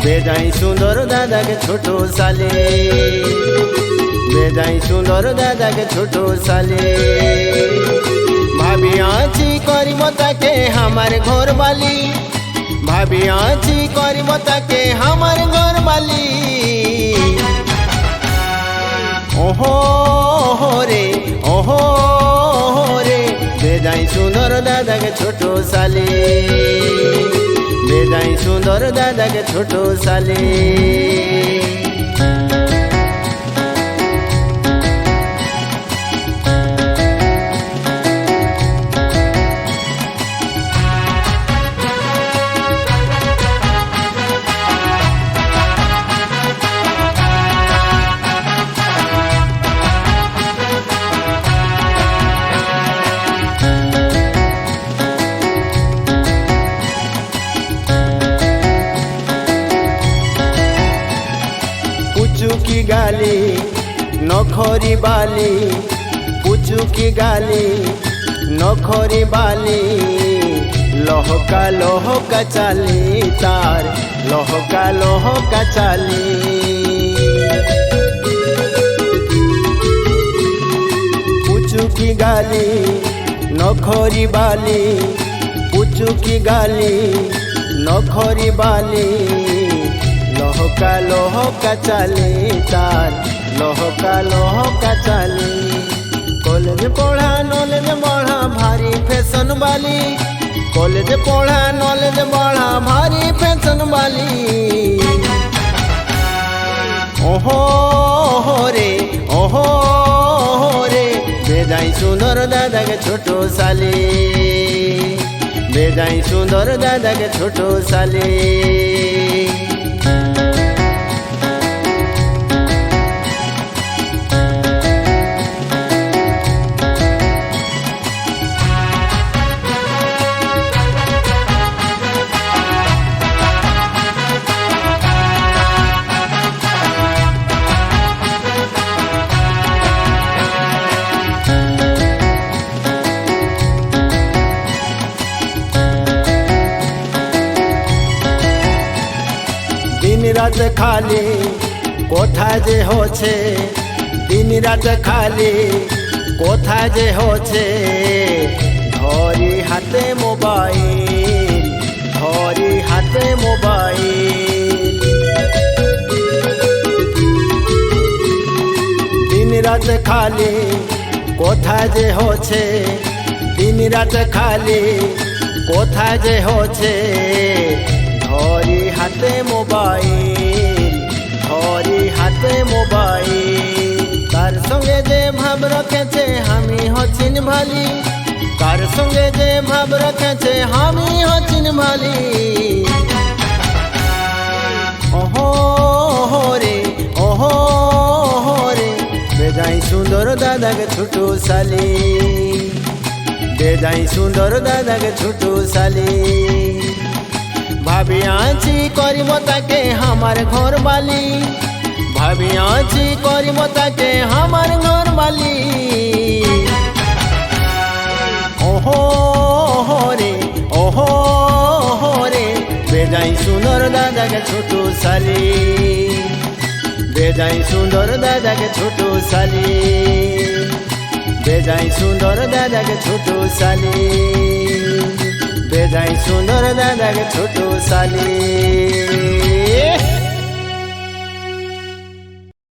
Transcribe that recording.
বেজাই সুন্দর দাদাকে ছোট সালে, বেজাই সুন্দর দাদাকে ছোট সালে। ভাবি আছি করিব তাকে আমার ঘর বালি, ভাবি আছি করিব তাকে আমার ঘর বালি। ওহো রে ওহো রে, বেজাই সুন্দর দাদাকে ছোট সালে, বেজাই সুন্দর দাদাকে ছোট সালে। পুচুকি গালি নখরি বালি, পুচুকি গালি নখরি বালি। লহকা লহকা চালি তার, লহকা লহকা চালি। পুচুকি গালি নখরি বালি, পুচুকি গালি নখরি বালি। লহকা লহকা চালি তার, লহকা লহকা চালি। কলেজ পড়া নলেজ পড়া ভারী ফ্যাশন বালি, কলেজ পড়া নলেজ পড়া ভারী ফ্যাশন বালি। ওহো রে ওহো রে, বেজাই সুন্দর দাদাকে ছোট সালে, বেজাই সুন্দর দাদাকে ছোট সালে। দিন রাত খালি কোথায় যে হচ্ছে, দিন রাত খালি কোথায় যে হচ্ছে। ধরি হাতে মোবাইল, ধরি হাতে মোবাইল। দিন রাত খালি কোথায় যে হচ্ছে, দিন রাত খালি কোথায় যে হচ্ছে। ধরি হাতে মোবাইল, ধরি হাতে মোবাইল। কার সঙ্গে যে ভাব রেখেছে আমি হচ্ছিন ভালি, কার সঙ্গে যে ভাব রেখেছে আমি হচ্ছিন ভালি। ওহো রে ওহো রে, বেজাই সুন্দর দাদাকে ছোট সালি, বেজাই সুন্দর দাদাকে ছোট সালি। ভাবি আছি করিব তাকে আমার ঘর বালি, ভাবি আছি করিব তাকে আমার ঘর বালি। ওহো রে ওহো রে, বেজাই সুন্দর দাদাকে ছোট সালি, বেজাই সুন্দর দাদাকে ছোট সালি, বেজাই সুন্দর দাদাকে ছোট সালি, বেজাই সুন্দর দাদাকে ছোট সালি।